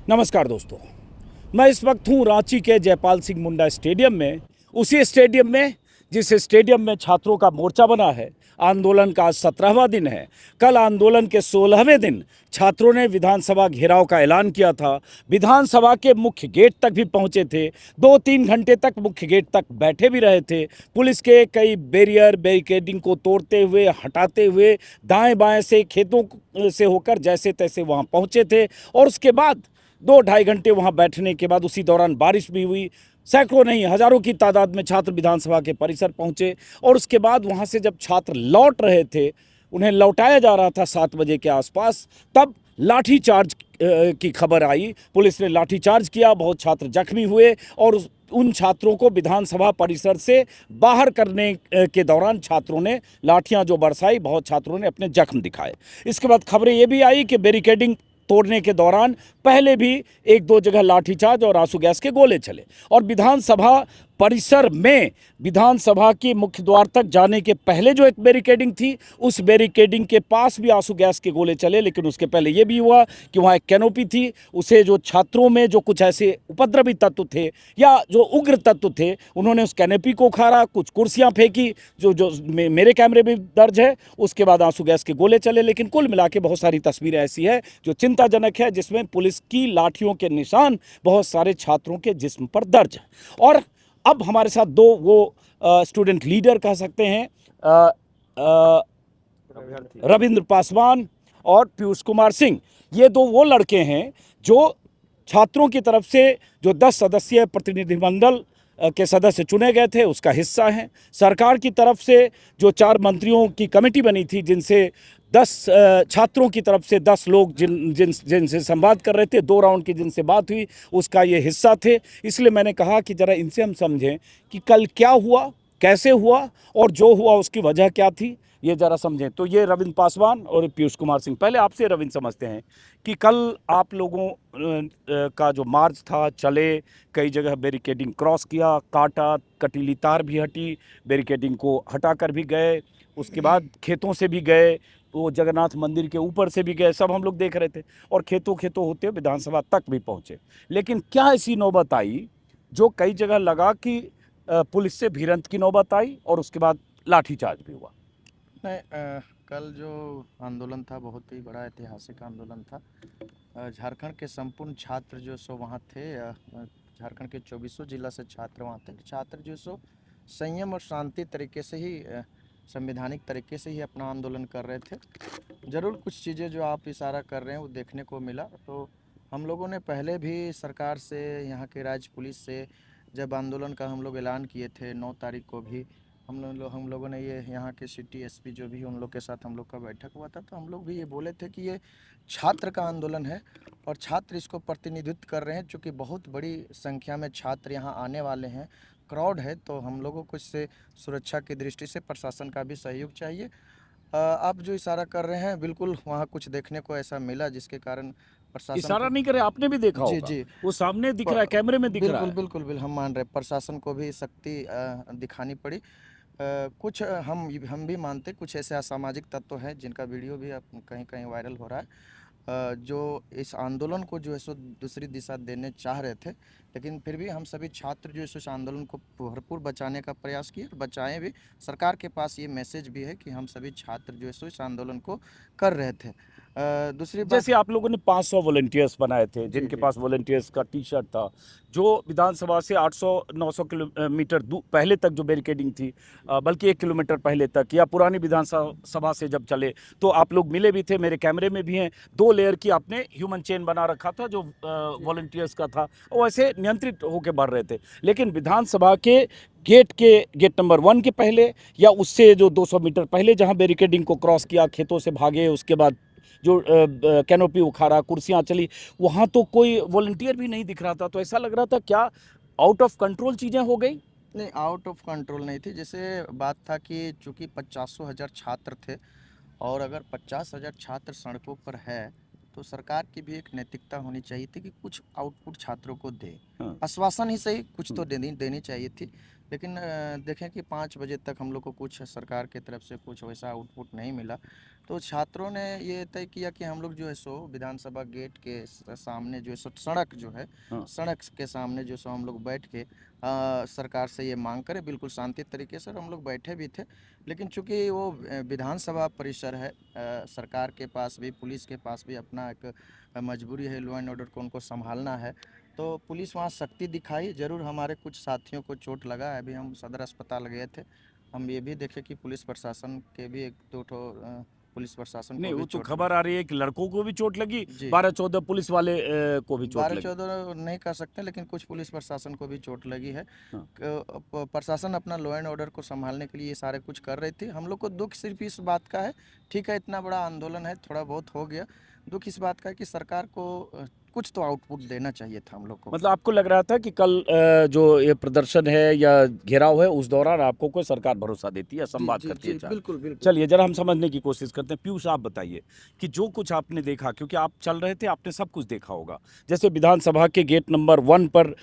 नमस्कार दोस्तों, मैं इस वक्त हूँ रांची के जयपाल सिंह मुंडा स्टेडियम में। उसी स्टेडियम में जिस स्टेडियम में छात्रों का मोर्चा बना है। आंदोलन का आज 17वां दिन है। कल आंदोलन के 16वें दिन छात्रों ने विधानसभा घेराव का ऐलान किया था। विधानसभा के मुख्य गेट तक भी पहुंचे थे। 2-3 घंटे तक मुख्य गेट तक बैठे भी रहे थे। पुलिस के कई बैरियर बैरिकेडिंग को तोड़ते हुए, हटाते हुए, दाएं बाएं से, खेतों से होकर जैसे तैसे वहां पहुंचे थे। और उसके बाद 2-2.5 घंटे वहां बैठने के बाद उसी दौरान बारिश भी हुई। सैकड़ों नहीं, हजारों की तादाद में छात्र विधानसभा के परिसर पहुंचे। और उसके बाद वहां से जब छात्र लौट रहे थे, उन्हें लौटाया जा रहा था 7 बजे के आसपास, तब लाठीचार्ज की खबर आई। पुलिस ने लाठीचार्ज किया, बहुत छात्र जख्मी हुए। और उन छात्रों को विधानसभा परिसर से बाहर करने के दौरान छात्रों ने लाठियां जो बरसाई, बहुत छात्रों ने अपने जख्म दिखाए। इसके बाद खबरें ये भी आई कि बैरिकेडिंग तोड़ने के दौरान पहले भी 1-2 जगह लाठीचार्ज और आंसू गैस के गोले चले। और विधानसभा परिसर में, विधानसभा के मुख्य द्वार तक जाने के पहले जो एक बैरिकेडिंग थी, उस बैरिकेडिंग के पास भी आंसू गैस के गोले चले। लेकिन उसके पहले यह भी हुआ कि वहाँ एक कैनोपी थी, उसे जो छात्रों में जो कुछ ऐसे उपद्रवी तत्व थे या जो उग्र तत्व थे, उन्होंने उस कैनोपी को उखाड़ा, कुछ कुर्सियाँ फेंकी, जो मेरे कैमरे में दर्ज है। उसके बाद आंसू गैस के गोले चले। लेकिन कुल मिला के बहुत सारी तस्वीरें ऐसी है जो चिंताजनक है, जिसमें पुलिस की लाठियों के निशान बहुत सारे छात्रों के जिस्म पर दर्ज है। और अब हमारे साथ दो वो स्टूडेंट लीडर कह सकते हैं, रविंद्र पासवान और पीयूष कुमार सिंह। ये दो वो लड़के हैं जो छात्रों की तरफ से जो 10 सदस्यीय प्रतिनिधिमंडल के सदस्य चुने गए थे, उसका हिस्सा हैं। सरकार की तरफ से जो 4 मंत्रियों की कमेटी बनी थी, जिनसे 10 छात्रों की तरफ से 10 लोग जिनसे संवाद कर रहे थे, 2 राउंड की जिनसे बात हुई, उसका ये हिस्सा थे। इसलिए मैंने कहा कि ज़रा इनसे हम समझें कि कल क्या हुआ, कैसे हुआ और जो हुआ उसकी वजह क्या थी, ये ज़रा समझें। तो ये रविंद्र पासवान और पीयूष कुमार सिंह। पहले आपसे रविंद्र समझते हैं कि कल आप लोगों का जो मार्च था, चले, कई जगह बैरिकेडिंग क्रॉस किया, काटा, कटीली तार भी हटी, बैरिकेडिंग को हटाकर भी गए, उसके बाद खेतों से भी गए, वो जगन्नाथ मंदिर के ऊपर से भी गए, सब हम लोग देख रहे थे। और खेतों खेतों होते विधानसभा तक भी पहुंचे। लेकिन क्या ऐसी नौबत आई जो कई जगह लगा कि पुलिस से भिड़ंत की नौबत आई और उसके बाद लाठीचार्ज भी हुआ? नहीं, कल जो आंदोलन था बहुत ही बड़ा ऐतिहासिक आंदोलन था। झारखंड के संपूर्ण छात्र जो सो वहाँ थे। झारखंड के 24 जिला से छात्र वहाँ थे। छात्र जो सो संयम और शांति तरीके से ही, संवैधानिक तरीके से ही अपना आंदोलन कर रहे थे। ज़रूर कुछ चीज़ें जो आप इशारा कर रहे हैं वो देखने को मिला। तो हम लोगों ने पहले भी सरकार से, यहाँ के राज्य पुलिस से, जब आंदोलन का हम लोग ऐलान किए थे 9 तारीख को भी, हम लोगों ने ये यहाँ के सिटी एसपी जो भी उन लोग के साथ हम लोग का बैठक हुआ था, तो हम लोग भी ये बोले थे कि ये छात्र का आंदोलन है और छात्र इसको प्रतिनिधित्व कर रहे हैं। चूँकि बहुत बड़ी संख्या में छात्र यहाँ आने वाले हैं, क्राउड है, तो हम लोगों को इससे सुरक्षा की दृष्टि से प्रशासन का भी सहयोग चाहिए। आप जो इशारा कर रहे हैं, बिल्कुल वहाँ कुछ देखने को ऐसा मिला जिसके कारण प्रशासन इशारा को। नहीं करे, आपने भी देखा जी होगा, जी। वो सामने दिख रहा है, कैमरे में दिख रहा बिल्कुल है। बिल्कुल बिल्कुल, हम मान रहे हैं प्रशासन को भी सख्ती दिखानी पड़ी। कुछ हम भी मानते, कुछ ऐसे असामाजिक तत्व हैं जिनका वीडियो भी अब कहीं कहीं वायरल हो रहा है, जो इस आंदोलन को जो है सो दूसरी दिशा देने चाह रहे थे। लेकिन फिर भी हम सभी छात्र जो है सो इस आंदोलन को भरपूर बचाने का प्रयास किए और बचाएं भी। सरकार के पास ये मैसेज भी है कि हम सभी छात्र जो है सो इस आंदोलन को कर रहे थे। दूसरी बात। जैसे आप लोगों ने 500 वॉलंटियर्स बनाए थे, जी जिनके जी। पास वॉलंटियर्स का टी शर्ट था, जो विधानसभा से 800-900 किलोमीटर पहले तक जो बैरिकेडिंग थी, बल्कि 1 किलोमीटर पहले तक, या पुरानी विधानसभा से जब चले तो आप लोग मिले भी थे, मेरे कैमरे में भी हैं। 2 लेयर की आपने ह्यूमन चेन बना रखा था जो वॉलंटियर्स का था, वो ऐसे नियंत्रित होकर बढ़ रहे थे। लेकिन विधानसभा के गेट नंबर 1 के पहले या उससे जो 200 मीटर पहले जहां बैरिकेडिंग को क्रॉस किया, खेतों से भागे, उसके बाद जो कैनोपी उखाड़ा, कुर्सियां चली, वहां तो कोई वॉलंटियर भी नहीं दिख रहा था। तो ऐसा लग रहा था क्या आउट ऑफ कंट्रोल चीजें हो गई? नहीं, आउट ऑफ कंट्रोल नहीं थी। जैसे बात था कि चूँकि 50,000 छात्र थे और अगर 50,000 छात्र सड़कों पर है, तो सरकार की भी एक नैतिकता होनी चाहिए थी कि कुछ आउटपुट छात्रों को दे। हाँ। आश्वासन ही सही, कुछ तो देनी देनी चाहिए थी। लेकिन देखें कि 5 बजे तक हम लोग को कुछ सरकार की तरफ से कुछ वैसा आउटपुट नहीं मिला। तो छात्रों ने ये तय किया कि हम लोग जो है सो विधानसभा गेट के सामने जो है सो सड़क जो है, हाँ। सड़क के सामने जो सो हम लोग बैठ के सरकार से ये मांग करें। बिल्कुल शांति तरीके से हम लोग बैठे भी थे, लेकिन चूंकि वो विधानसभा परिसर है, सरकार के पास भी, पुलिस के पास भी अपना एक मजबूरी है, लॉ एंड ऑर्डर को उनको संभालना है। तो पुलिस वहाँ सख्ती दिखाई। ज़रूर हमारे कुछ साथियों को चोट लगा है। अभी हम सदर अस्पताल गए थे, हम ये भी देखे कि पुलिस प्रशासन के भी एक दो ठो पुलिस प्रशासन नहीं, को वो भी तो चोट खबर आ रही है कि लड़कों को भी चोट लगी, जी 12-14 पुलिस वाले को भी चोट लगी। 12-14 नहीं कह सकते, लेकिन कुछ पुलिस प्रशासन को भी चोट लगी है। हाँ। प्रशासन अपना लॉ एंड ऑर्डर को संभालने के लिए ये सारे कुछ कर रही थी। हम लोग को दुख सिर्फ इस बात का है, ठीक है इतना बड़ा आंदोलन है, थोड़ा बहुत हो गया, दुख इस बात का है कि सरकार को कुछ तो आउटपुट देना चाहिए था हम लोग को। मतलब आपको लग रहा था कि कल जो ये प्रदर्शन है या घेराव है, उस दौरान आपको कोई सरकार भरोसा देती है, जी संवाद जी करती जी है चार। बिल्कुल बिल्कुल। चलिए जरा हम समझने की कोशिश करते हैं। पीयूष, आप बताइए कि जो कुछ आपने देखा, क्योंकि आप चल रहे थे, आपने सब कुछ देखा होगा। जैसे विधानसभा के गेट नंबर 1 पर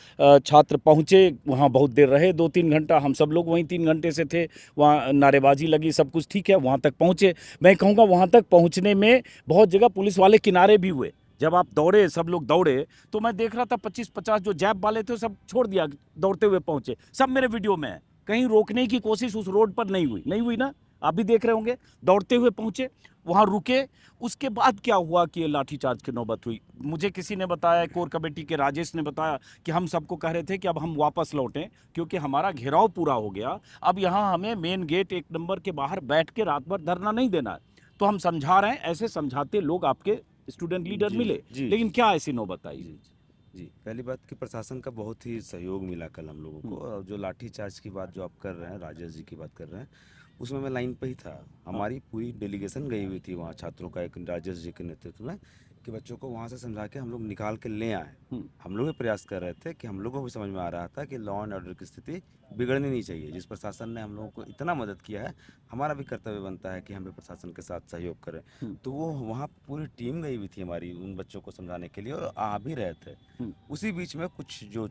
छात्र पहुंचे, वहां बहुत देर रहे, 2-3 घंटा। हम सब लोग वहीं 3 घंटे से थे, वहां नारेबाजी लगी, सब कुछ ठीक है, वहां तक पहुंचे। मैं कहूँगा वहां तक पहुंचने में बहुत जगह पुलिस वाले किनारे भी हुए। जब आप दौड़े, सब लोग दौड़े, तो मैं देख रहा था 25-50 जो जैब वाले थे सब छोड़ दिया, दौड़ते हुए पहुंचे। सब मेरे वीडियो में है। कहीं रोकने की कोशिश उस रोड पर नहीं हुई ना, आप भी देख रहे होंगे। दौड़ते हुए पहुंचे, वहां रुके। उसके बाद क्या हुआ कि ये लाठीचार्ज की नौबत हुई। मुझे किसी ने बताया, कोर कमेटी के राजेश ने बताया कि हम सबको कह रहे थे कि अब हम वापस लौटें, क्योंकि हमारा घेराव पूरा हो गया। अब यहाँ हमें मेन गेट 1 नंबर के बाहर बैठ के रात भर धरना नहीं देना है। तो हम समझा रहे हैं। ऐसे समझाते लोग आपके स्टूडेंट लीडर जी, मिले, जी, लेकिन जी, क्या ऐसी नौबत आई? जी, जी। पहली बात कि प्रशासन का बहुत ही सहयोग मिला कल हम लोगों को। और जो लाठीचार्ज की बात जो आप कर रहे हैं, राजेश जी की बात कर रहे हैं, उसमें मैं लाइन पे ही था। हमारी पूरी डेलीगेशन गई हुई थी वहाँ, छात्रों का एक राजेश जी के नेतृत्व में, कि बच्चों को वहाँ से समझा के हम लोग निकाल के ले आए। हम लोग भी प्रयास कर रहे थे कि हम लोगों को भी समझ में आ रहा था कि लॉ एंड ऑर्डर की स्थिति बिगड़नी नहीं चाहिए। जिस प्रशासन ने हम लोगों को इतना मदद किया है, हमारा भी कर्तव्य बनता है कि हम भी प्रशासन के साथ सहयोग करें। तो वो वहाँ पूरी टीम गई हुई थी हमारी, उन बच्चों को समझाने के लिए, और आ भी रहे थे। उसी बीच में कुछ जो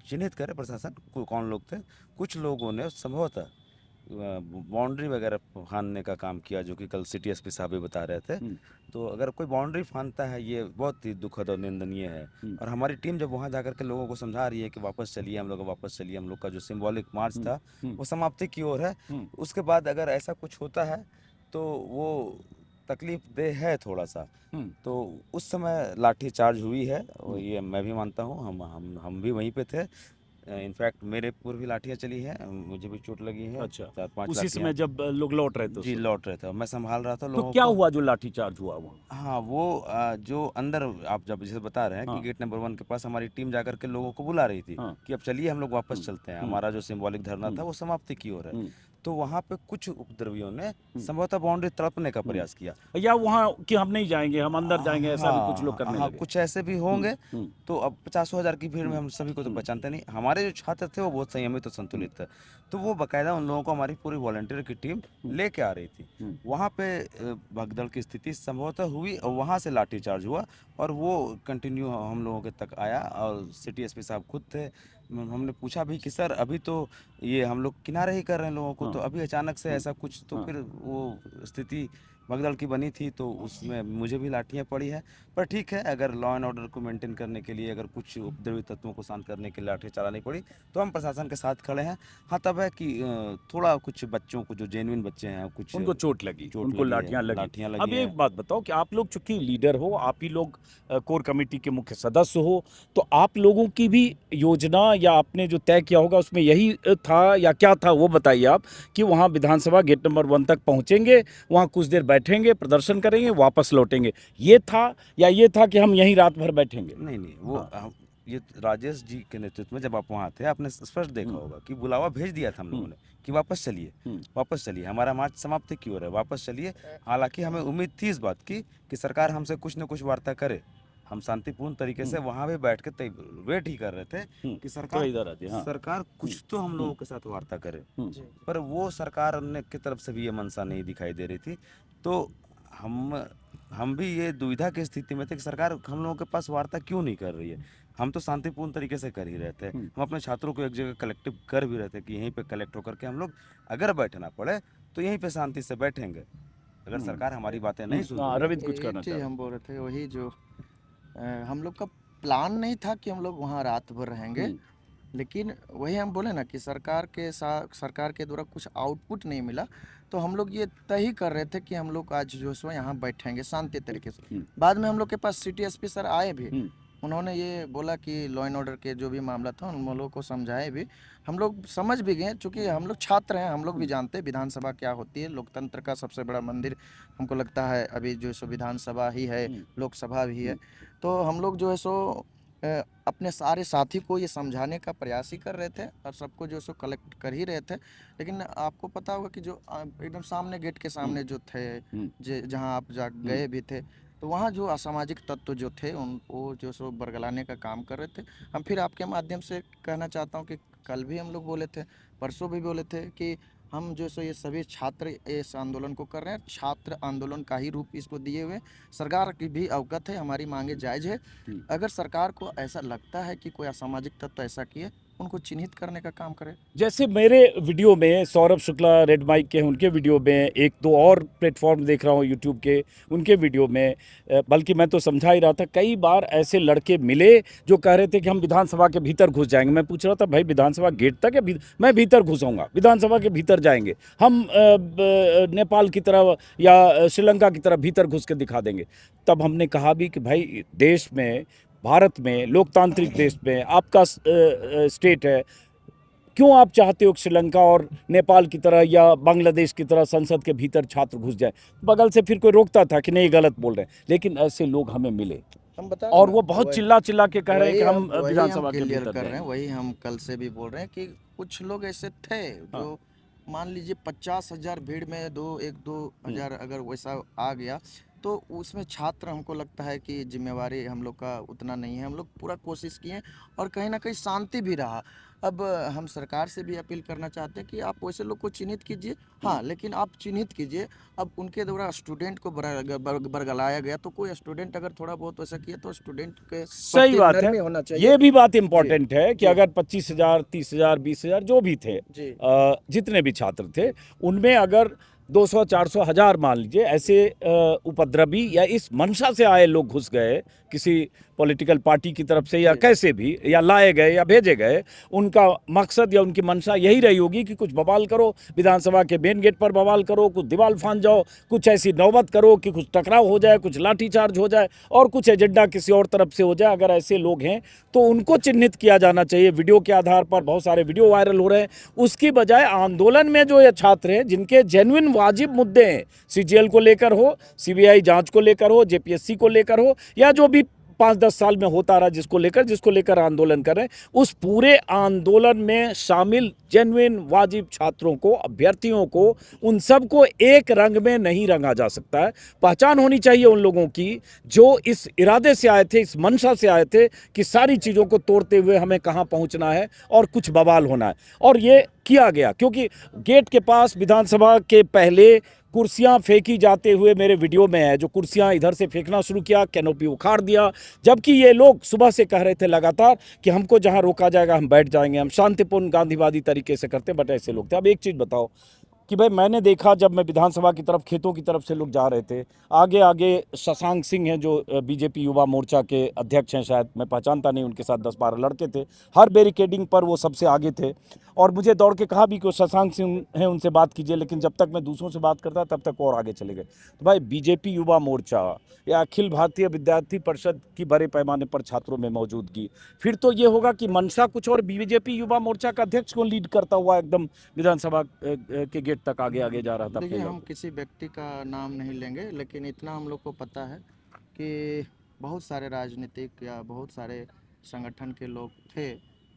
चिन्हित करे प्रशासन कौन लोग थे, कुछ लोगों ने संभवतः बाउंड्री वगैरह फांदने का काम किया, जो कि कल सिटी एसपी साहब भी बता रहे थे। तो अगर कोई बाउंड्री फांदता है, ये बहुत ही दुखद और निंदनीय है। और हमारी टीम जब वहाँ जाकर के लोगों को समझा रही है कि वापस चलिए, हम लोग वापस चलिए, हम लोग का जो सिंबॉलिक मार्च था वो समाप्ति की ओर है। उसके बाद अगर ऐसा कुछ होता है तो वो तकलीफ देह है थोड़ा सा। तो उस समय लाठीचार्ज हुई है, और ये मैं भी मानता हूँ। हम भी वहीं पे थे। इनफैक्ट मेरे ऊपर भी लाठियाँ चली हैं, मुझे भी चोट लगी है। अच्छा, 4-5 उसी लाठियाँ। समय जब लोग लौट रहे थे उस जी, वक्त। लौट रहे थे, मैं संभाल रहा था तो लोगों क्या को। हुआ जो लाठीचार्ज हुआ वहाँ? हाँ, वो जो अंदर आप जब जैसे बता रहे हैं कि हाँ। गेट नंबर 1 के पास हमारी टीम जाकर के लोगों को बुला रही थी हाँ। कि अब चलिए हम लोग वापस चलते हैं, हमारा जो सिंबॉलिक धरना था वो समाप्ति की ओर है। तो वहाँ पे कुछ उपद्रवियों ने संभवतः बाउंड्री तड़पने का प्रयास किया, या वहाँ कि हम नहीं जाएंगे, हम अंदर जाएंगे, ऐसा भी कुछ लोग करने हाँ, लगे। कुछ ऐसे भी होंगे। तो अब 50,000 की भीड़ में हम सभी को तो पहचानते नहीं। हमारे जो छात्र थे वो बहुत संयमित और संतुलित थे। तो वो बाकायदा उन लोगों को हमारी पूरी वॉलंटियर की टीम लेके आ रही थी। वहाँ पे भगदड़ की स्थिति संभवतः हुई, और वहाँ से लाठीचार्ज हुआ, और वो कंटिन्यू हम लोगों के तक आया। और सिटी एसपी साहब खुद थे। हमने पूछा भी कि सर अभी तो ये हम लोग किनारे ही कर रहे हैं लोगों को, तो अभी अचानक से ऐसा कुछ, तो फिर वो स्थिति भगदड़ की बनी थी, तो उसमें मुझे भी लाठियाँ पड़ी है। पर ठीक है, अगर लॉ एंड ऑर्डर को मेंटेन करने के लिए, अगर कुछ उपद्रवी तत्वों को शांत करने के लिए लाठी चलानी पड़ी, तो हम प्रशासन के साथ खड़े हैं। हाँ, तब है कि थोड़ा कुछ बच्चों को, जो जेन्युइन बच्चे हैं, कुछ उनको चोट लगी, उनको लगी है, लाठियां लगी। लाठियाँ अब लगी एक हैं। बात बताओ कि आप लोग चूंकि लीडर हो, आप ही लोग कोर कमेटी के मुख्य सदस्य हो, तो आप लोगों की भी योजना या आपने जो तय किया होगा उसमें यही था या क्या था, वो बताइए आप। कि वहाँ विधानसभा गेट नंबर 1 तक पहुँचेंगे, वहाँ कुछ देर बैठेंगे, प्रदर्शन करेंगे, वापस लौटेंगे, ये था? या ये था कि हम यहीं रात भर बैठेंगे? नहीं, वो ये राजेश जी के नेतृत्व में जब आप वहाँ थे, आपने स्पष्ट देखा होगा कि बुलावा भेज दिया था हम लोगों ने कि वापस चलिए, वापस चलिए, हमारा मार्च समाप्ति की ओर है, वापस चलिए। हालांकि हमें उम्मीद थी इस बात की कि सरकार हमसे कुछ न कुछ वार्ता करे। हम शांतिपूर्ण तरीके से वहाँ भी बैठ के वेट ही कर रहे थे कि सरकार इधर आती है। हाँ। सरकार कुछ तो हम लोगों के साथ वार्ता करे। पर वो सरकार ने की तरफ से भी ये मंशा नहीं दिखाई दे रही थी। तो हम हम भी ये दुविधा की स्थिति में थे कि सरकार हम लोगों के पास वार्ता क्यों नहीं कर रही है। हम तो शांतिपूर्ण तरीके से कर ही रहे थे। हम अपने छात्रों को एक जगह कलेक्टिव कर भी रहे थे कि यहीं पे कलेक्ट होकर के हम लोग अगर बैठना पड़े तो यहीं पे शांति से बैठेंगे। अगर सरकार हमारी बातें नहीं सुन हाँ, रही है रविंद्र कुछ एक कहना चीज़ चाह हम बोल रहे थे, वही जो हम लोग का प्लान नहीं था कि हम लोग वहाँ रात भर रहेंगे, रहे लेकिन वही हम बोले ना कि सरकार के द्वारा कुछ आउटपुट नहीं मिला, तो हम लोग ये तय ही कर रहे थे कि हम लोग आज जो है सो यहाँ बैठेंगे शांति तरीके से। बाद में हम लोग के पास सिटी एसपी सर आए भी, उन्होंने ये बोला कि लॉ एंड ऑर्डर के जो भी मामला था उन लोगों को समझाए भी, हम लोग समझ भी गए, चूँकि हम लोग छात्र हैं, हम लोग भी जानते हैं विधानसभा क्या होती है। लोकतंत्र का सबसे बड़ा मंदिर हमको लगता है अभी जो है सो विधानसभा ही है, लोकसभा भी है। तो हम लोग जो है सो अपने सारे साथी को ये समझाने का प्रयास ही कर रहे थे और सबको जो है सो कलेक्ट कर ही रहे थे। लेकिन आपको पता होगा कि जो एकदम सामने गेट के सामने जो थे, जहाँ आप जा गए भी थे, तो वहाँ जो असामाजिक तत्व जो थे उनको जो सो बरगलाने का काम कर रहे थे। हम फिर आपके माध्यम से कहना चाहता हूँ कि कल भी हम लोग बोले थे, परसों भी बोले थे कि हम जो सो ये सभी छात्र इस आंदोलन को कर रहे हैं, छात्र आंदोलन का ही रूप इसको दिए हुए। सरकार की भी अवगत है, हमारी मांगे जायज़ है। अगर सरकार को ऐसा लगता है कि कोई असामाजिक तत्व ऐसा किए, उनको चिन्हित करने का काम करे। जैसे मेरे वीडियो में सौरभ शुक्ला रेड माइक के हैं, उनके वीडियो में एक दो और प्लेटफॉर्म देख रहा हूँ यूट्यूब के, उनके वीडियो में बल्कि मैं तो समझा ही रहा था, कई बार ऐसे लड़के मिले जो कह रहे थे कि हम विधानसभा के भीतर घुस जाएंगे। मैं पूछ रहा था भाई विधानसभा गेट तक या मैं भीतर घुसूंगा, विधानसभा के भीतर जाएंगे हम, नेपाल की तरह या श्रीलंका की तरह भीतर घुस के दिखा देंगे। तब हमने कहा भी कि भाई देश में, भारत में, लोकतांत्रिक देश में आपका स्टेट है, क्यों आप चाहते हो कि श्रीलंका और नेपाल की तरह या बांग्लादेश की तरह संसद के भीतर छात्र घुस जाए? बगल से फिर कोई रोकता था कि नहीं गलत बोल रहे हैं, लेकिन ऐसे लोग हमें मिले हम बता और वो बहुत चिल्ला चिल्ला के कह रहे हैं कि हम वही विधानसभा के क्लियर भीतर कर रहे हैं, जाएंगे। वही हम कल से भी बोल रहे हैं कि कुछ लोग ऐसे थे जो मान लीजिए 50,000 भीड़ में 1-2 हज़ार अगर वैसा आ गया, तो उसमें छात्र हमको लगता है कि जिम्मेवारी हम लोग का उतना नहीं है। हम लोग पूरा कोशिश किए और कहीं ना कहीं शांति भी रहा। अब हम सरकार से भी अपील करना चाहते हैं कि आप वैसे लोग को चिन्हित कीजिए, हाँ, लेकिन आप चिन्हित कीजिए। अब उनके द्वारा स्टूडेंट को बरगलाया गया, तो कोई स्टूडेंट अगर थोड़ा बहुत वैसा किया तो स्टूडेंट के सही प्रति बात है, नरमी होना चाहिए। ये भी बात इम्पोर्टेंट है कि जी। अगर 25,000, 30,000, 20,000 जो भी थे, जी। जितने भी छात्र थे, उनमें अगर 200, 400, 1000 मान लीजिए ऐसे उपद्रवी या इस मंशा से आए लोग घुस गए किसी पॉलिटिकल पार्टी की तरफ से या कैसे भी, या लाए गए या भेजे गए, उनका मकसद या उनकी मंशा यही रही होगी कि कुछ बवाल करो, विधानसभा के मेन गेट पर बवाल करो, कुछ दीवार फांद जाओ, कुछ ऐसी नौबत करो कि कुछ टकराव हो जाए, कुछ लाठीचार्ज हो जाए और कुछ एजेंडा किसी और तरफ से हो जाए। अगर ऐसे लोग हैं तो उनको चिन्हित किया जाना चाहिए। वीडियो के आधार पर बहुत सारे वीडियो वायरल हो रहे हैं, उसकी बजाय आंदोलन में जो ये छात्र हैं जिनके जेन्युइन वाजिब मुद्दे हैं, सीजीएल को लेकर हो, सीबीआई जांच को लेकर हो, जेपीएससी को लेकर हो, या जो भी 5-10 साल में होता रहा जिसको लेकर आंदोलन कर रहे हैं, उस पूरे आंदोलन में शामिल जेन्युइन वाजिब छात्रों को, अभ्यर्थियों को, उन सबको एक रंग में नहीं रंगा जा सकता है। पहचान होनी चाहिए उन लोगों की जो इस इरादे से आए थे, इस मंशा से आए थे कि सारी चीज़ों को तोड़ते हुए हमें कहाँ पहुँचना है और कुछ बवाल होना है, और ये किया गया। क्योंकि गेट के पास विधानसभा के पहले कुर्सियां फेंकी जाते हुए मेरे वीडियो में है, जो कुर्सियां इधर से फेंकना शुरू किया, कैनोपी उखाड़ दिया, जबकि ये लोग सुबह से कह रहे थे लगातार कि हमको जहां रोका जाएगा हम बैठ जाएंगे, हम शांतिपूर्ण गांधीवादी तरीके से करते, बट ऐसे लोग थे। अब एक चीज़ बताओ कि भाई मैंने देखा जब मैं विधानसभा की तरफ, खेतों की तरफ से लोग जा रहे थे, आगे आगे शशांक सिंह हैं जो बीजेपी युवा मोर्चा के अध्यक्ष हैं, शायद मैं पहचानता नहीं, उनके साथ 10-12 लड़के थे, हर बैरिकेडिंग पर वो सबसे आगे थे, और मुझे दौड़ के कहा भी कि शशांक सिंह हैं उनसे बात कीजिए, लेकिन जब तक मैं दूसरों से बात करता तब तक और आगे चले गए। तो भाई बीजेपी युवा मोर्चा या अखिल भारतीय विद्यार्थी परिषद की बड़े पैमाने पर छात्रों में मौजूदगी, फिर तो ये होगा कि मंशा कुछ और, बीजेपी युवा मोर्चा का अध्यक्ष को लीड करता हुआ एकदम विधानसभा के गेट तक आगे आगे जा रहा था। देखिए, हम किसी व्यक्ति का नाम नहीं लेंगे, लेकिन इतना हम लोग को पता है कि बहुत सारे राजनीतिक या बहुत सारे संगठन के लोग थे,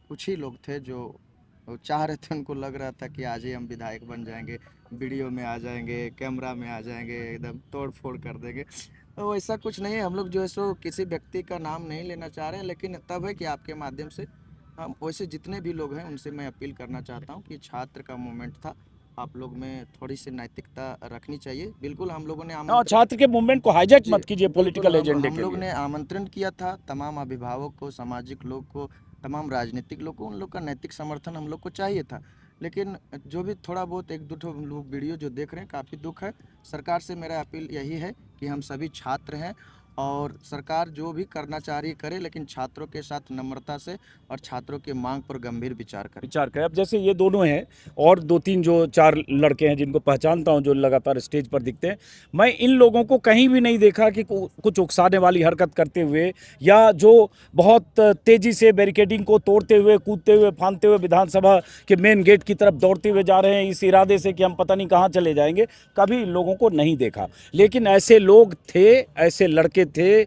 कुछ ही लोग थे जो चाह रहे थे, उनको लग रहा था कि आज ही हम विधायक बन जाएंगे, वीडियो में आ जाएंगे, कैमरा में आ जाएंगे, एकदम तोड़ फोड़ कर देंगे। तो ऐसा कुछ नहीं है। हम लोग जो है सो किसी व्यक्ति का नाम नहीं लेना चाह रहे हैं, लेकिन तब है कि आपके माध्यम से हम वैसे जितने भी लोग हैं उनसे मैं अपील करना चाहता हूं कि छात्र का मूवमेंट था, आप लोग में थोड़ी सी नैतिकता रखनी चाहिए। बिल्कुल हम लोगों ने और आमंत्रण छात्र के मूवमेंट को हाईजैक जी, मत कीजिए बिल्कुल पॉलिटिकल एजेंडे हम के लोग लिए। ने आमंत्रण किया था तमाम अभिभावक को, सामाजिक लोग को, तमाम राजनीतिक लोग को, उन लोग का नैतिक समर्थन हम लोग को चाहिए था। लेकिन जो भी थोड़ा बहुत एक दो ठो लोग वीडियो जो देख रहे हैं, काफ़ी दुख है। सरकार से मेरा अपील यही है कि हम सभी छात्र हैं और सरकार जो भी करना चाह रही है करे, लेकिन छात्रों के साथ नम्रता से और छात्रों की मांग पर गंभीर विचार करें। विचार करें। अब जैसे ये दोनों हैं और 2-3 जो 4 लड़के हैं जिनको पहचानता हूं, जो लगातार स्टेज पर दिखते हैं, मैं इन लोगों को कहीं भी नहीं देखा कि कुछ उकसाने वाली हरकत करते हुए या जो बहुत तेजी से बैरिकेडिंग को तोड़ते हुए, कूदते हुए, फांदते हुए विधानसभा के मेन गेट की तरफ दौड़ते हुए जा रहे हैं इस इरादे से कि हम पता नहीं कहाँ चले जाएंगे। कभी इन लोगों को नहीं देखा, लेकिन ऐसे लोग थे, ऐसे लड़के थे,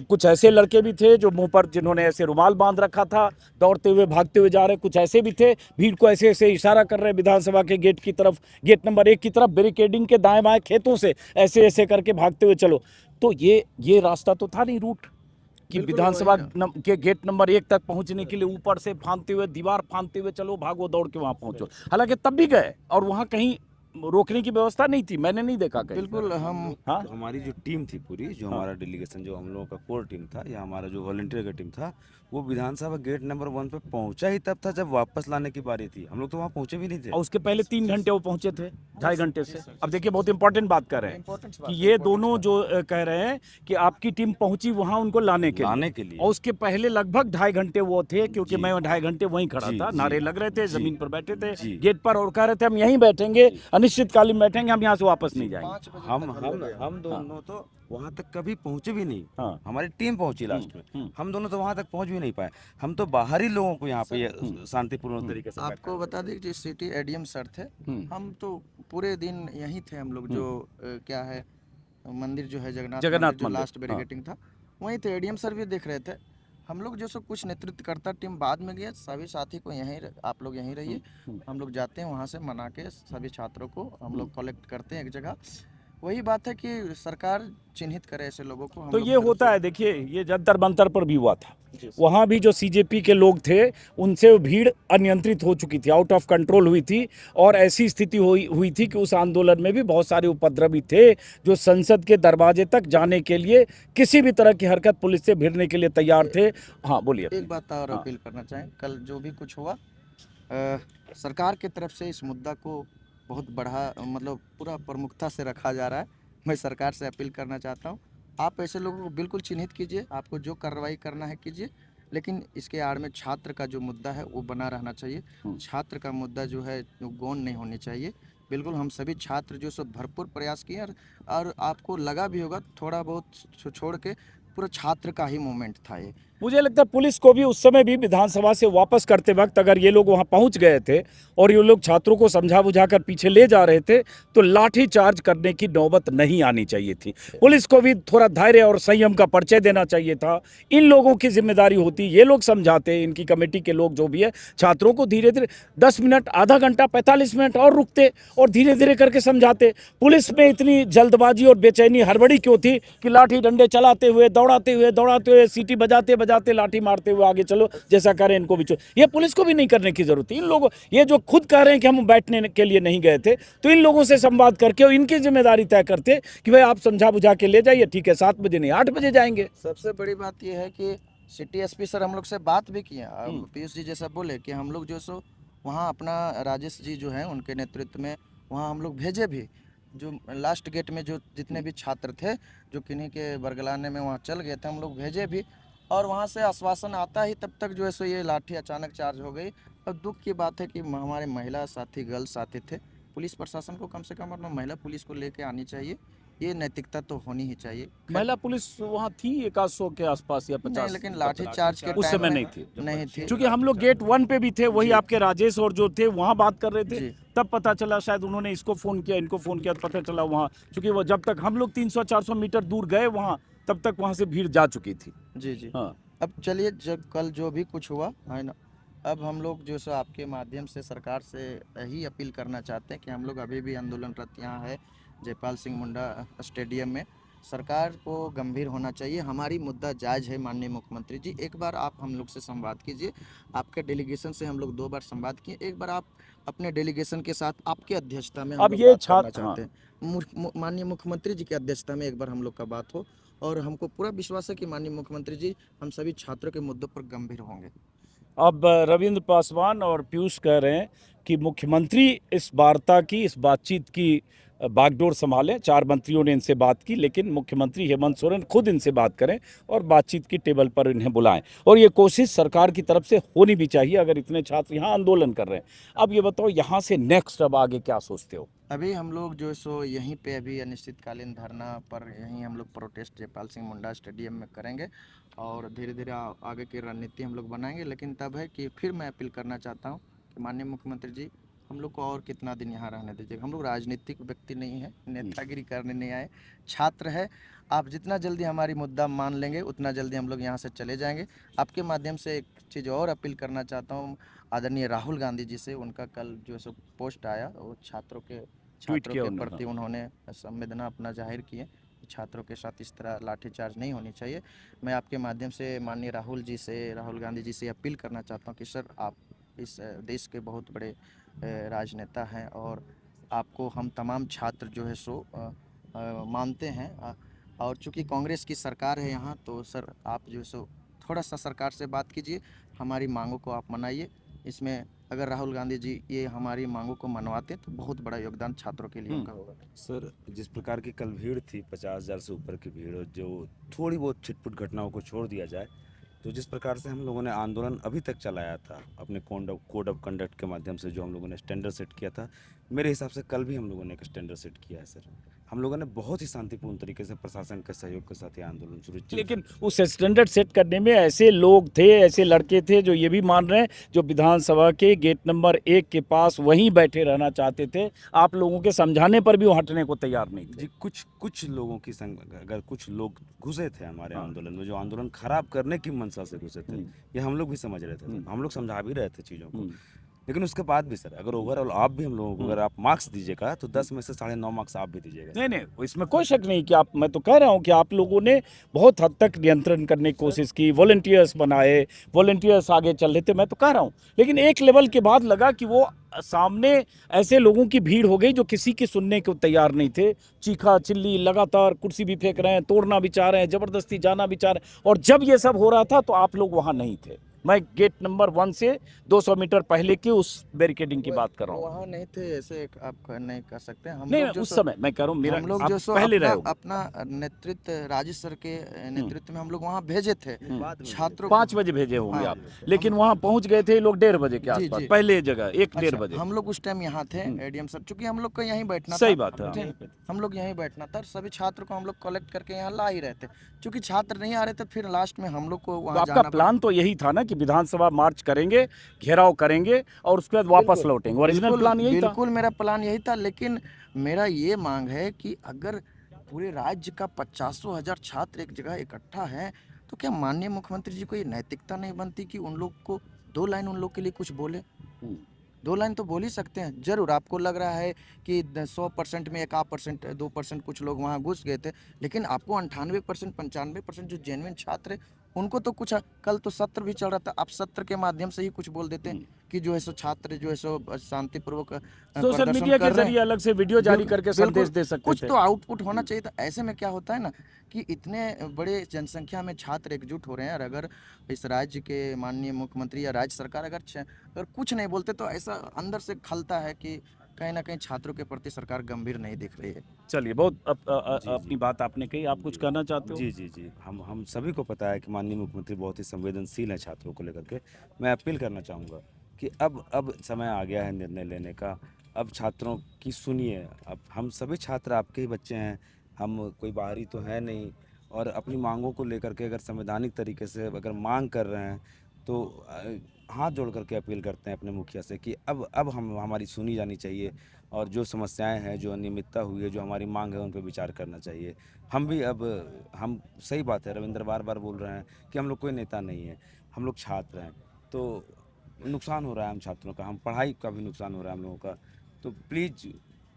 कुछ ऐसे लड़के भी थे जो मुंह पर जिन्होंने ऐसे रुमाल बांध रखा था, दौड़ते हुए भागते हुए जा रहे, कुछ ऐसे भी थे भीड़ को ऐसे ऐसे इशारा कर रहे विधानसभा के गेट की तरफ, गेट नंबर 1 की तरफ, बैरिकेडिंग के दाएं बाएं खेतों से ऐसे ऐसे करके भागते हुए चलो। तो ये रास्ता तो था नहीं रूट कि बिल्कुल विधानसभा वही ना। के गेट नंबर 1 तक पहुंचने के लिए ऊपर से फांदते हुए, दीवार फांदते हुए चलो, भागो दौड़ के वहां पहुंचो। हालांकि तब भी गए और वहां कहीं रोकने की व्यवस्था नहीं थी, मैंने नहीं देखा कहीं। बिल्कुल हम हाँ तो हमारी जो टीम थी पूरी, जो हाँ। हमारा डेलीगेशन, जो हम लोगों का कोर टीम था या हमारा जो वॉलंटियर का टीम था, वो विधानसभा गेट नंबर 1 पे पहुंचा ही तब था जब वापस लाने की बारी थी। हम लोग तो वहाँ पहुंचे भी नहीं थे। और उसके पहले 3 घंटे वो पहुंचे थे, 2.5 घंटे से। अब देखिए बहुत इंपॉर्टेंट बात कर रहे हैं कि ये दोनों जो कह रहे हैं कि आपकी टीम पहुंची वहां उनको लाने के लिए, और उसके पहले लगभग 2.5 घंटे वो थे, क्योंकि जी। मैं 2.5 घंटे वहीं खड़ा जी, था, जी। नारे लग रहे थे, जी। जमीन पर बैठे थे जी। गेट पर, और कह रहे थे हम यहीं बैठेंगे, अनिश्चितकालीन बैठेंगे, हम यहाँ से वापस नहीं जाएंगे। 5 बजे हम दोनों तो वहाँ तक कभी पहुँचे भी नहीं। हाँ। हमारी टीम पहुँची लास्ट हम्म। में, हम दोनों तो वहाँ तक पहुँच भी नहीं पाए। हम तो बाहरी लोगों को यहाँ पे शांतिपूर्ण तरीके से आपको बता दें कि सिटी एडीएम सर थे, हम तो पूरे दिन यहीं थे। हम लोग जो क्या है मंदिर जो है जगन्नाथ मंदिर, जो मंदिर, लास्ट बैरिकेडिंग था वहीं थे। एडीएम सर भी देख रहे थे। हम लोग जो सो कुछ नेतृत्व करता टीम बाद में गया, सभी साथी को यहीं आप लोग यहीं रहिए। हम लोग जाते हैं वहाँ से मना के सभी छात्रों को हम लोग कलेक्ट करते हैं एक जगह। वही बात है कि सरकार चिन्हित करे ऐसे लोगों को। हम तो लोग ये तरफ होता से- है, देखिए ये जंतर मंतर पर भी हुआ था, वहाँ भी जो सीजेपी के लोग थे उनसे वो भीड़ अनियंत्रित हो चुकी थी, आउट ऑफ कंट्रोल हुई थी, और ऐसी स्थिति हुई थी कि उस आंदोलन में भी बहुत सारे उपद्रवी थे जो संसद के दरवाजे तक जाने के लिए किसी भी तरह की हरकत पुलिस से भिड़ने के लिए तैयार थे। हाँ बोलिए। एक बात और अपील करना चाहें, कल जो भी कुछ हुआ सरकार की तरफ से इस मुद्दा को बहुत मतलब पूरा प्रमुखता से रखा जा रहा है। मैं सरकार से अपील करना चाहता हूँ, आप ऐसे लोगों को बिल्कुल चिन्हित कीजिए, आपको जो कार्रवाई करना है कीजिए, लेकिन इसके आड़ में छात्र का जो मुद्दा है वो बना रहना चाहिए। छात्र का मुद्दा जो है वो गौण नहीं होनी चाहिए। बिल्कुल हम सभी छात्र जो सब भरपूर प्रयास किए, और आपको लगा भी होगा थोड़ा बहुत छोड़ के पूरा छात्र का ही मूवमेंट था ये। मुझे लगता है पुलिस को भी उस समय भी विधानसभा से वापस करते वक्त अगर ये लोग वहां पहुंच गए थे और ये लोग छात्रों को समझा बुझाकर पीछे ले जा रहे थे, तो लाठी चार्ज करने की नौबत नहीं आनी चाहिए थी। पुलिस को भी थोड़ा धैर्य और संयम का परिचय देना चाहिए था। इन लोगों की जिम्मेदारी होती, ये लोग समझाते, इनकी कमेटी के लोग जो भी है, छात्रों को धीरे धीरे 10 मिनट, आधा घंटा, 45 मिनट और रुकते और धीरे धीरे करके समझाते। पुलिस में इतनी जल्दबाजी और बेचैनी, हड़बड़ी क्यों थी कि लाठी डंडे चलाते हुए, दौड़ाते हुए, सीटी बजाते लाठी मारते हुए आगे चलो, जैसा करें इनको भी चलो। ये पुलिस को भी नहीं करने की जरूरत है। इन लोगों, ये जो खुद कह रहे हैं कि हम बैठने के लिए नहीं गए थे, तो इन लोगों से संवाद करके और इनकी जिम्मेदारी तय करते कि भाई आप समझा बुझा के ले जाइए, ठीक है, 7 बजे नहीं 8 बजे जाएंगे। सबसे बड़ी बात यह है कि सिटी एसपी सर हम लोग से बात भी किए, पीयूष जी जैसा बोले कि हम लोग जो सो वहाँ अपना राजेश जी जो हैं उनके नेतृत्व में वहाँ हम लोग भेजे भी, जो लास्ट गेट में जो जितने भी छात्र थे जो किन्हीं के बरगलाने में वहाँ चल गए थे, हम लोग भेजे भी, और वहाँ से आश्वासन आता ही तब तक जो है सो ये लाठी अचानक चार्ज हो गई। अब दुख की बात है कि हमारे महिला साथी, गर्ल्स साथी थे। पुलिस प्रशासन को कम से कम अपना महिला पुलिस को लेके आनी चाहिए, ये नैतिकता तो होनी ही चाहिए। महिला पुलिस वहाँ थी 100 के आसपास या 50, लेकिन लाठी चार्ज के उस टाइम समय में नहीं थी। थी। क्योंकि हम लोग गेट 1 पे भी थे, वही आपके राजेश और जो थे वहाँ बात कर रहे थे, जी। तब पता चला, शायद उन्होंने इसको फ़ोन किया, इनको फ़ोन किया, तो पता चला वहाँ, क्योंकि वो जब तक हम लोग 300-400 मीटर दूर गए वहाँ, तब तक वहाँ से भीड़ जा चुकी थी। जी जी। हाँ। अब चलिए, जब कल जो भी कुछ हुआ है ना, अब हम लोग जो सो आपके माध्यम से सरकार से यही अपील करना चाहते हैं कि हम लोग अभी भी आंदोलनरत यहाँ है जयपाल सिंह मुंडा स्टेडियम में। सरकार को गंभीर होना चाहिए, हमारी मुद्दा जायज़ है। माननीय मुख्यमंत्री जी, एक बार आप हम लोग से संवाद कीजिए। आपके डेलीगेशन से हम लोग 2 बार संवाद किए, एक बार आप अपने डेलीगेशन के साथ आपके अध्यक्षता में हम अब लोग ये बात करना छात्र चाहते हैं। माननीय मुख्यमंत्री जी की अध्यक्षता में एक बार हम लोग का बात हो, और हमको पूरा विश्वास है कि माननीय मुख्यमंत्री जी हम सभी छात्रों के मुद्दों पर गंभीर होंगे। अब रविंद्र पासवान और पीयूष कह रहे हैं कि मुख्यमंत्री इस वार्ता की, इस बातचीत की बागडोर संभालें। 4 मंत्रियों ने इनसे बात की, लेकिन मुख्यमंत्री हेमंत सोरेन खुद इनसे बात करें और बातचीत की टेबल पर इन्हें बुलाएं। और ये कोशिश सरकार की तरफ से होनी भी चाहिए, अगर इतने छात्र यहाँ आंदोलन कर रहे हैं। अब ये बताओ, यहाँ से नेक्स्ट अब आगे क्या सोचते हो? अभी हम लोग जो सो यहीं पे अभी अनिश्चितकालीन धरना पर यहीं हम लोग प्रोटेस्ट जयपाल सिंह मुंडा स्टेडियम में करेंगे, और धीरे धीरे आगे की रणनीति हम लोग बनाएंगे। लेकिन तब है कि फिर मैं अपील करना चाहता हूँ कि माननीय मुख्यमंत्री जी हम लोग को और कितना दिन यहाँ रहने दीजिएगा। हम लोग राजनीतिक व्यक्ति नहीं है, नेतागिरी करने नहीं आए, छात्र है। आप जितना जल्दी हमारी मुद्दा मान लेंगे उतना जल्दी हम लोग यहाँ से चले जाएंगे। आपके माध्यम से एक चीज़ और अपील करना चाहता हूँ आदरणीय राहुल गांधी जी से। उनका कल जो सो पोस्ट आया, वो छात्रों किया के उन्होंने, प्रति उन्होंने संवेदना अपना जाहिर की है कि छात्रों के साथ इस तरह लाठीचार्ज नहीं होनी चाहिए। मैं आपके माध्यम से माननीय राहुल गांधी जी से अपील करना चाहता हूं कि सर, आप इस देश के बहुत बड़े राजनेता हैं, और आपको हम तमाम छात्र जो है सो मानते हैं। और चूंकि कांग्रेस की सरकार है यहाँ, तो सर आप जो है सो थोड़ा सा सरकार से बात कीजिए, हमारी मांगों को आप मनाइए। इसमें अगर राहुल गांधी जी ये हमारी मांगों को मनवाते तो बहुत बड़ा योगदान छात्रों के लिए उनका होगा। सर, जिस प्रकार की कल भीड़ थी, 50,000 से ऊपर की भीड़, और जो थोड़ी बहुत छिटपुट घटनाओं को छोड़ दिया जाए, तो जिस प्रकार से हम लोगों ने आंदोलन अभी तक चलाया था अपने कोड ऑफ कंडक्ट के माध्यम से, जो हम लोगों ने स्टैंडर्ड सेट किया था, मेरे हिसाब से कल भी हम लोगों ने एक स्टैंडर्ड सेट किया है सर। हम लोगों ने बहुत ही शांतिपूर्ण तरीके से प्रशासन के सहयोग के साथ ये आंदोलन सुनिश्चित। लेकिन उस स्टैंडर्ड सेट करने में ऐसे लोग थे, ऐसे लड़के थे जो ये भी मान रहे हैं, जो विधानसभा के गेट नंबर 1 के पास वहीं बैठे रहना चाहते थे। आप लोगों के समझाने पर भी वो हटने को तैयार नहीं थे। जी, कुछ लोगों की संग, अगर कुछ लोग घुसे थे हमारे आंदोलन में, जो आंदोलन खराब करने की मंशा से घुसे थे, ये हम लोग भी समझ रहे थे, हम लोग समझा भी रहे थे चीज़ों को। लेकिन उसके बाद भी सर, अगर ओवरऑल आप भी हम लोगों को अगर आप मार्क्स दीजिएगा, तो 10 में से 9.5 मार्क्स आप भी दीजिएगा। नहीं नहीं, इसमें कोई शक नहीं कि मैं तो कह रहा हूं कि आप लोगों ने बहुत हद तक नियंत्रण करने की कोशिश की, वॉलंटियर्स बनाए, वॉलंटियर्स आगे चल रहे थे, मैं तो कह रहा हूं। लेकिन एक लेवल के बाद लगा कि वो सामने ऐसे लोगों की भीड़ हो गई जो किसी की सुनने को तैयार नहीं थे। चीखा चिल्ली लगातार, कुर्सी भी फेंक रहे हैं, तोड़ना भी चाह रहे हैं, जबरदस्ती जाना भी चाह रहे हैं। और जब ये सब हो रहा था तो आप लोग वहां नहीं थे। मैं गेट नंबर 1 से 200 मीटर पहले की उस बैरिकेडिंग की बात कर रहा हूँ। वहाँ नहीं थे, ऐसे आप नहीं कर सकते। हम नहीं, लोग जो उस समय मैं कह रहा हूँ, मेरा हम लोग आप जो सो पहले अपना, रहे हो। अपना नेतृत्व राजेश सर के नेतृत्व में हम लोग वहाँ भेजे थे छात्रों 5 बजे भेजे होंगे हाँ, आप, लेकिन वहाँ पहुँच गए थे लोग 1:30 बजे के जी, आसपास, जी। पहले जगह 1-1:30 अच्छा, बजे। हम लोग उस टाइम यहाँ थे एडीएम सर, चूंकि हम लोग को यहीं बैठना सही था। बात है, जी, हाँ। हम लोग यहीं बैठना था, सभी छात्र को हम लोग कलेक्ट करके यहाँ ला ही रहे थे। चूंकि छात्र नहीं आ रहे थे, फिर लास्ट में हम लोग को तो वहाँ आपका जाना प्लान तो यही था ना कि विधानसभा मार्च करेंगे, घेराव करेंगे और उसके बाद वापस बिल्कुल, लौटेंगे। ओरिजिनल प्लान यही था। बिल्कुल मेरा प्लान यही था। लेकिन मेरा ये मांग है कि अगर पूरे राज्य का 50,000 छात्र एक जगह इकट्ठा है, तो क्या माननीय मुख्यमंत्री जी को ये नैतिकता नहीं बनती कि उन लोग को 2 लाइन उन लोग के लिए कुछ बोले? 2 लाइन तो बोल ही सकते हैं। जरूर आपको लग रहा है कि 100% में 1% 2% कुछ लोग वहाँ घुस गए थे, लेकिन आपको 98% 95% जो जेन्युइन छात्र है, उनको तो कुछ, कल तो सत्र भी चल रहा था, आप सत्र के माध्यम से ही कुछ बोल देते हैं कि जो है सो छात्र जो है सो शांतिपूर्वक सोशल प्रदर्शन मीडिया के कर रहे जरिए हैं। अलग से वीडियो जारी बिल्कुल, करके बिल्कुल, संदेश दे सकते कुछ थे। तो आउटपुट होना चाहिए था। ऐसे में क्या होता है ना कि इतने बड़े जनसंख्या में छात्र एकजुट हो रहे हैं, और अगर इस राज्य के माननीय मुख्यमंत्री या राज्य सरकार अगर कुछ नहीं बोलते, तो ऐसा अंदर से खलता है कि कहीं ना कहीं छात्रों के प्रति सरकार गंभीर नहीं दिख रही है। चलिए, बहुत जी, अपनी जी। बात आपने कही, आप कुछ कहना चाहते हो? जी, जी, जी। हम सभी को पता है कि माननीय मुख्यमंत्री बहुत ही संवेदनशील हैं छात्रों को लेकर के। मैं अपील करना चाहूँगा कि अब समय आ गया है निर्णय लेने का। अब छात्रों की सुनिए। अब हम सभी छात्र आपके ही बच्चे हैं, हम कोई बाहरी तो हैं नहीं, और अपनी मांगों को लेकर के अगर संवैधानिक तरीके से अगर मांग कर रहे हैं, तो हाथ जोड़ करके अपील करते हैं अपने मुखिया से कि अब हमारी सुनी जानी चाहिए, और जो समस्याएं हैं, जो अनियमितता हुई है, जो हमारी मांग है, उन पर विचार करना चाहिए। हम भी हम सही बात है, रविंद्र बार बार बोल रहे हैं कि हम लोग कोई नेता नहीं है, हम लोग छात्र हैं, तो नुकसान हो रहा है हम छात्रों का, हम पढ़ाई का भी नुकसान हो रहा है हम लोगों का। तो प्लीज़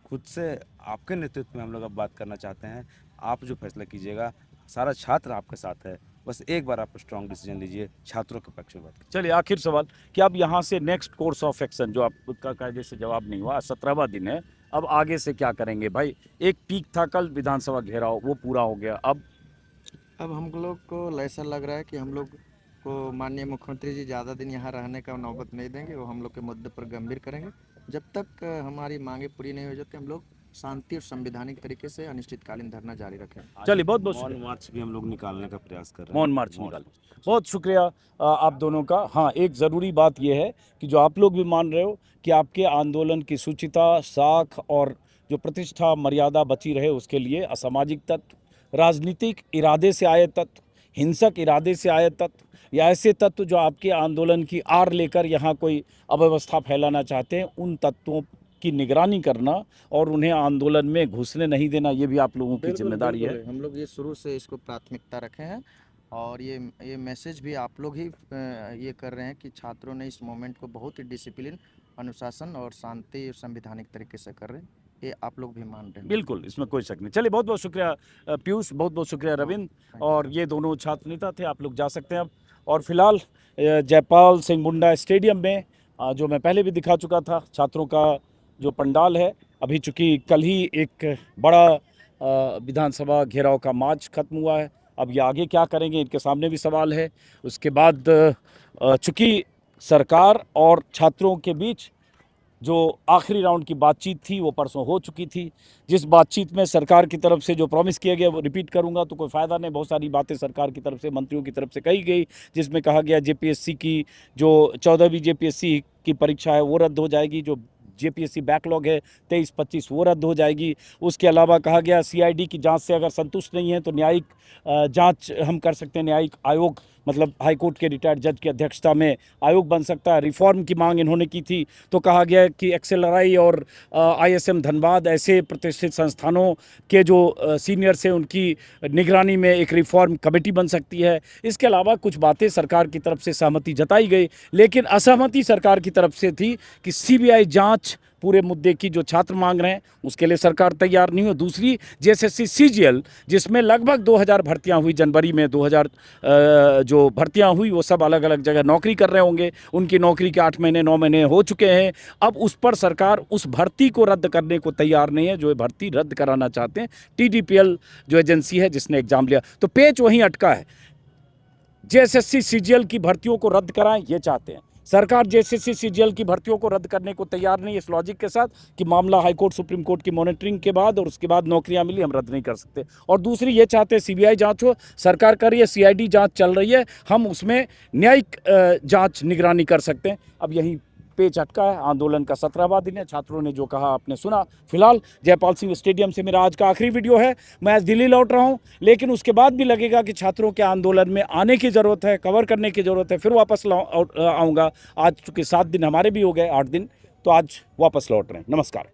खुद से आपके नेतृत्व में हम लोग अब बात करना चाहते हैं, आप जो फैसला कीजिएगा, सारा छात्र आपके साथ है, बस एक बार आप स्ट्रांग डिसीजन लीजिए, छात्रों के पक्ष में बात कीजिए। चलिए आखिर सवाल कि अब यहाँ से नेक्स्ट कोर्स ऑफ एक्शन, जो आपका कायदे से जवाब नहीं हुआ, 17वां दिन है, अब आगे से क्या करेंगे भाई? एक पीक था कल विधानसभा घेराव, वो पूरा हो गया, अब हम लोग को ऐसा लग रहा है कि हम लोग को माननीय मुख्यमंत्री जी ज़्यादा दिन यहाँ रहने का नौबत नहीं देंगे। वो हम लोग के मुद्दे पर गंभीर करेंगे। जब तक हमारी मांगे पूरी नहीं हो जाती, हम लोग शांति और संवैधानिक तरीके से अनिश्चितकालीन धरना जारी रखें। चलिए बहुत बहुत मौन शुक्रिया। मार्च भी हम लोग निकालने का प्रयास कर रहे हैं। मौन मार्च निकाल, बहुत शुक्रिया आप दोनों का। हाँ, एक ज़रूरी बात यह है कि जो आप लोग भी मान रहे हो कि आपके आंदोलन की शुचिता, साख और जो प्रतिष्ठा मर्यादा बची रहे, उसके लिए असामाजिक तत्व, राजनीतिक इरादे से आए तत्व, हिंसक इरादे से आए तत्व या ऐसे तत्व जो आपके आंदोलन की आड़ लेकर यहाँ कोई अव्यवस्था फैलाना चाहते हैं, उन तत्वों की निगरानी करना और उन्हें आंदोलन में घुसने नहीं देना, ये भी आप लोगों की जिम्मेदारी है। हम लोग ये शुरू से इसको प्राथमिकता रखे हैं और ये मैसेज भी आप लोग ही ये कर रहे हैं कि छात्रों ने इस मोमेंट को बहुत ही डिसिप्लिन, अनुशासन और शांति और संवैधानिक तरीके से कर रहे हैं। ये आप लोग भी मान रहे हैं। बिल्कुल, इसमें कोई शक नहीं। चलिए बहुत बहुत शुक्रिया पीयूष, बहुत बहुत शुक्रिया रविंद्र, और ये दोनों छात्र नेता थे, आप लोग जा सकते हैं अब। और फिलहाल जयपाल सिंह मुंडा स्टेडियम में जो मैं पहले भी दिखा चुका था, छात्रों का जो पंडाल है, अभी चूँकि कल ही एक बड़ा विधानसभा घेराव का मार्च खत्म हुआ है, अब ये आगे क्या करेंगे, इनके सामने भी सवाल है। उसके बाद चूँकि सरकार और छात्रों के बीच जो आखिरी राउंड की बातचीत थी वो परसों हो चुकी थी, जिस बातचीत में सरकार की तरफ से जो प्रॉमिस किया गया वो रिपीट करूंगा तो कोई फ़ायदा नहीं। बहुत सारी बातें सरकार की तरफ से, मंत्रियों की तरफ से कही गई, जिसमें कहा गया जेपीएससी की जो 14वीं जेपीएससी की परीक्षा है वो रद्द हो जाएगी, जो जेपीएससी बैकलॉग है 23-25 वो रद्द हो जाएगी। उसके अलावा कहा गया सीआईडी की जांच से अगर संतुष्ट नहीं है तो न्यायिक जांच हम कर सकते हैं, न्यायिक आयोग मतलब हाईकोर्ट के रिटायर्ड जज की अध्यक्षता में आयोग बन सकता है। रिफॉर्म की मांग इन्होंने की थी तो कहा गया कि एक्सएलआरआई और आईएसएम धनबाद ऐसे प्रतिष्ठित संस्थानों के जो सीनियर्स हैं उनकी निगरानी में एक रिफॉर्म कमेटी बन सकती है। इसके अलावा कुछ बातें सरकार की तरफ से सहमति जताई गई, लेकिन असहमति सरकार की तरफ से थी कि सीबीआई जांच पूरे मुद्दे की जो छात्र मांग रहे हैं उसके लिए सरकार तैयार नहीं हो। दूसरी जेएसएससी सीजीएल, जिसमें लगभग 2000 भर्तियां हुई जनवरी में, 2000 जो भर्तियां हुई वो सब अलग अलग जगह नौकरी कर रहे होंगे, उनकी नौकरी के 8 महीने 9 महीने हो चुके हैं। अब उस पर सरकार उस भर्ती को रद्द करने को तैयार नहीं है, जो भर्ती रद्द कराना चाहते हैं। टीडीपीएल जो एजेंसी है जिसने एग्जाम लिया, तो पेच वहीं अटका है। जेएसएससी सीजीएल की भर्तियों को रद्द कराएं ये चाहते हैं सरकार। जेएसएससी सीजीएल की भर्तियों को रद्द करने को तैयार नहीं, इस लॉजिक के साथ कि मामला हाईकोर्ट सुप्रीम कोर्ट की मॉनिटरिंग के बाद और उसके बाद नौकरियां मिली, हम रद्द नहीं कर सकते। और दूसरी ये चाहते हैं सीबीआई जांच हो, सरकार कर रही है, सीआईडी जांच चल रही है, हम उसमें न्यायिक जांच निगरानी कर सकते हैं। अब यही पेच अटका है। आंदोलन का 17वां दिन है, छात्रों ने जो कहा आपने सुना। फिलहाल जयपाल सिंह स्टेडियम से मेरा आज का आखिरी वीडियो है। मैं आज दिल्ली लौट रहा हूं, लेकिन उसके बाद भी लगेगा कि छात्रों के आंदोलन में आने की ज़रूरत है, कवर करने की ज़रूरत है, फिर वापस आऊँगा। आज चूँकि 7 दिन हमारे भी हो गए, 8 दिन, तो आज वापस लौट रहे हैं। नमस्कार।